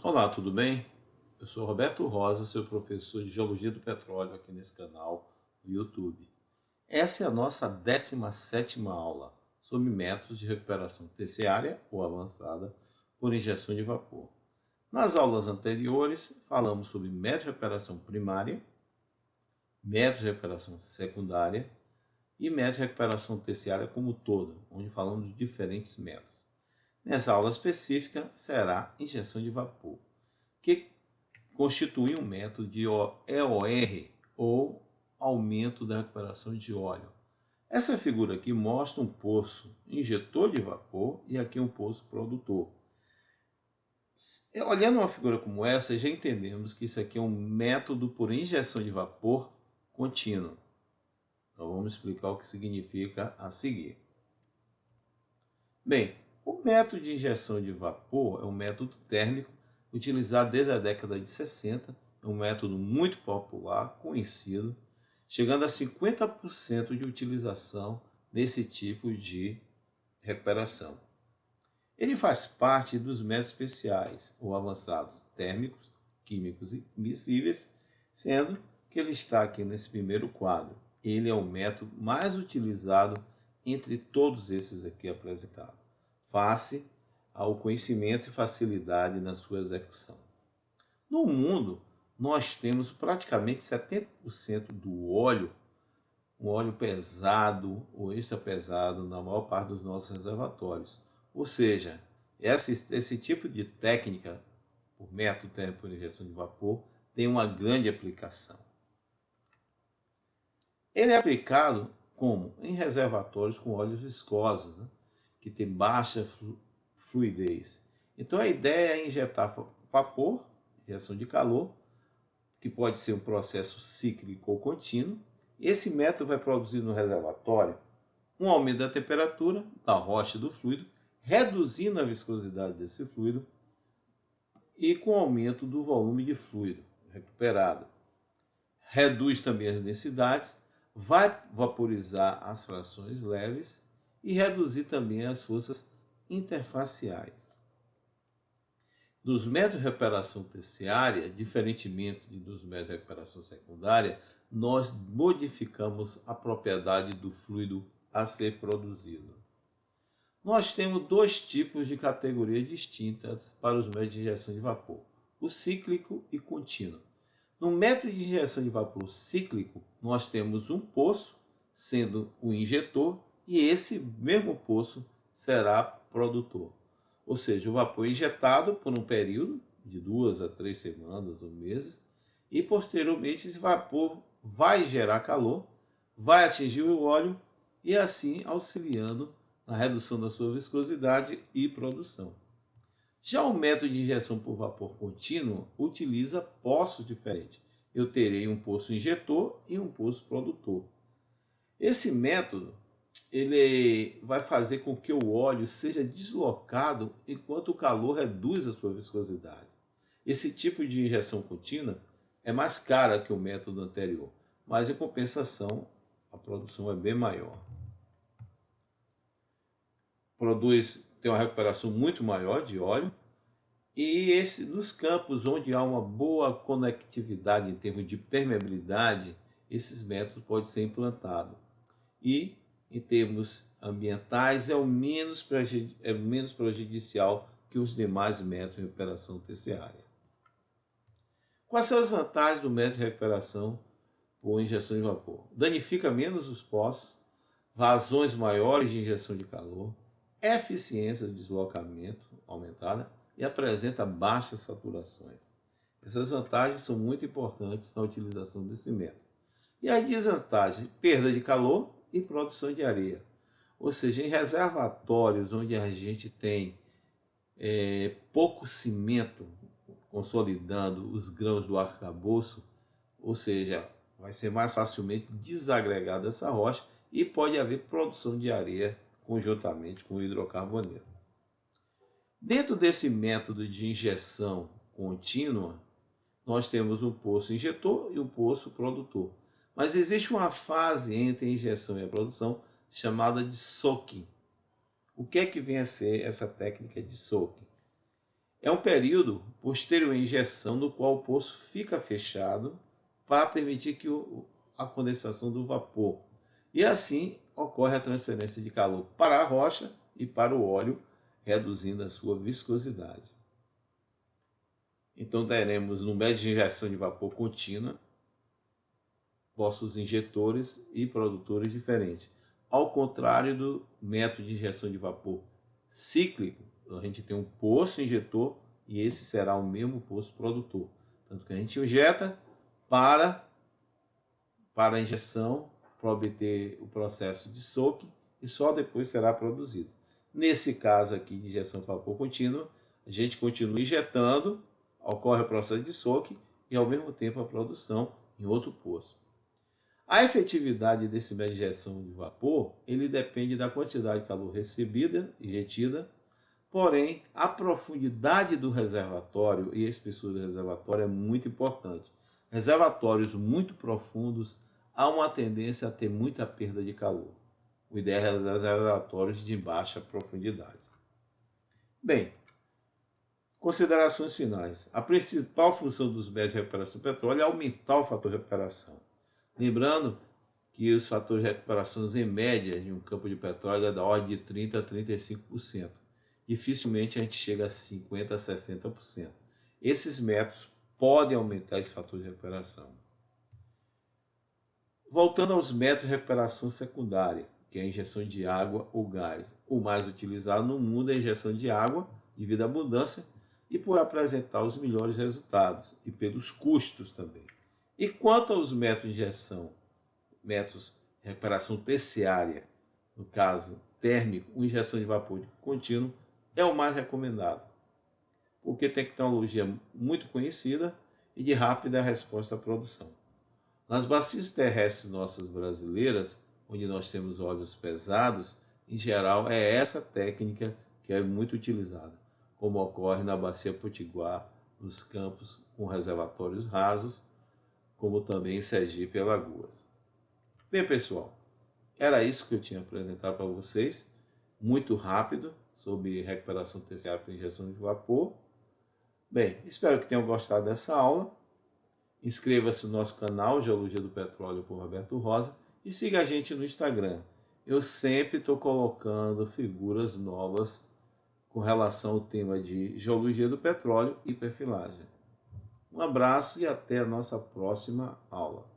Olá, tudo bem? Eu sou Roberto Rosa, seu professor de Geologia do Petróleo aqui nesse canal no YouTube. Essa é a nossa 17ª aula sobre métodos de recuperação terciária ou avançada por injeção de vapor. Nas aulas anteriores, falamos sobre método de recuperação primária, método de recuperação secundária e método de recuperação terciária como um todo, onde falamos de diferentes métodos. Nessa aula específica será injeção de vapor, que constitui um método de EOR, ou aumento da recuperação de óleo. Essa figura aqui mostra um poço injetor de vapor e aqui um poço produtor. Olhando uma figura como essa, já entendemos que isso aqui é um método por injeção de vapor contínuo. Então vamos explicar o que significa a seguir. Bem, o método de injeção de vapor é um método térmico utilizado desde a década de 60, é um método muito popular, conhecido, chegando a 50% de utilização nesse tipo de recuperação. Ele faz parte dos métodos especiais ou avançados térmicos, químicos e miscíveis, sendo que ele está aqui nesse primeiro quadro. Ele é o método mais utilizado entre todos esses aqui apresentados, face ao conhecimento e facilidade na sua execução. No mundo, nós temos praticamente 70% do óleo, um óleo pesado ou extra pesado na maior parte dos nossos reservatórios. Ou seja, esse tipo de técnica, por método térmico por injeção de vapor, tem uma grande aplicação. Ele é aplicado como? Em reservatórios com óleos viscosos, que tem baixa fluidez. Então a ideia é injetar vapor, injeção de calor, que pode ser um processo cíclico ou contínuo. Esse método vai produzir no reservatório um aumento da temperatura da rocha e do fluido, reduzindo a viscosidade desse fluido e com aumento do volume de fluido recuperado. Reduz também as densidades, vai vaporizar as frações leves e reduzir também as forças interfaciais. Dos métodos de recuperação terciária, diferentemente dos métodos de recuperação secundária, nós modificamos a propriedade do fluido a ser produzido. Nós temos dois tipos de categorias distintas para os métodos de injeção de vapor, o cíclico e contínuo. No método de injeção de vapor cíclico, nós temos um poço, sendo o injetor, e esse mesmo poço será produtor. Ou seja, o vapor é injetado por um período de 2 a 3 semanas ou meses, e posteriormente esse vapor vai gerar calor, vai atingir o óleo e assim auxiliando na redução da sua viscosidade e produção. Já o método de injeção por vapor contínuo utiliza poços diferentes. Eu terei um poço injetor e um poço produtor. Esse método ele vai fazer com que o óleo seja deslocado enquanto o calor reduz a sua viscosidade. Esse tipo de injeção contínua é mais cara que o método anterior, mas em compensação a produção é bem maior. Tem uma recuperação muito maior de óleo. E nos campos onde há uma boa conectividade em termos de permeabilidade, esses métodos podem ser implantados. E, em termos ambientais, é menos prejudicial que os demais métodos de recuperação terciária. Quais são as vantagens do método de recuperação por injeção de vapor? Danifica menos os poços, vazões maiores de injeção de calor, eficiência de deslocamento aumentada, e apresenta baixas saturações. Essas vantagens são muito importantes na utilização desse método. E as desvantagens, perda de calor e produção de areia. Ou seja, em reservatórios onde a gente tem pouco cimento consolidando os grãos do arcabouço, ou seja, vai ser mais facilmente desagregada essa rocha e pode haver produção de areia conjuntamente com o hidrocarboneto. Dentro desse método de injeção contínua, nós temos um poço injetor e um poço produtor. Mas existe uma fase entre a injeção e a produção chamada de soaking. O que é que vem a ser essa técnica de soaking? É um período posterior à injeção, no qual o poço fica fechado para permitir que a condensação do vapor. E assim ocorre a transferência de calor para a rocha e para o óleo, reduzindo a sua viscosidade. Então teremos no método de injeção de vapor contínua poços injetores e produtores diferentes. Ao contrário do método de injeção de vapor cíclico, a gente tem um poço injetor e esse será o mesmo poço produtor. Tanto que a gente injeta para a injeção, para obter o processo de soak e só depois será produzido. Nesse caso aqui de injeção de vapor contínua, a gente continua injetando, ocorre o processo de soak e ao mesmo tempo a produção em outro poço. A efetividade desse método de injeção de vapor, ele depende da quantidade de calor recebida e retida, porém a profundidade do reservatório e a espessura do reservatório é muito importante. Reservatórios muito profundos há uma tendência a ter muita perda de calor. O ideal é reservatórios de baixa profundidade. Bem, considerações finais. A principal função dos métodos de recuperação do petróleo é aumentar o fator de recuperação. Lembrando que os fatores de recuperação em média em um campo de petróleo é da ordem de 30% a 35%. Dificilmente a gente chega a 50% a 60%. Esses métodos podem aumentar esse fator de recuperação. Voltando aos métodos de recuperação secundária, que é a injeção de água ou gás. O mais utilizado no mundo é a injeção de água, devido à abundância, e por apresentar os melhores resultados, e pelos custos também. E quanto aos métodos de injeção, métodos de recuperação terciária, no caso térmico, injeção de vapor contínuo, é o mais recomendado, porque tem tecnologia muito conhecida e de rápida resposta à produção. Nas bacias terrestres nossas brasileiras, onde nós temos óleos pesados, em geral é essa técnica que é muito utilizada, como ocorre na bacia Potiguar, nos campos com reservatórios rasos, como também em Sergipe e Alagoas. Bem, pessoal, era isso que eu tinha apresentado para vocês, muito rápido, sobre recuperação terciária por injeção de vapor. Bem, espero que tenham gostado dessa aula. Inscreva-se no nosso canal Geologia do Petróleo por Roberto Rosa e siga a gente no Instagram. Eu sempre estou colocando figuras novas com relação ao tema de Geologia do Petróleo e perfilagem. Um abraço e até a nossa próxima aula.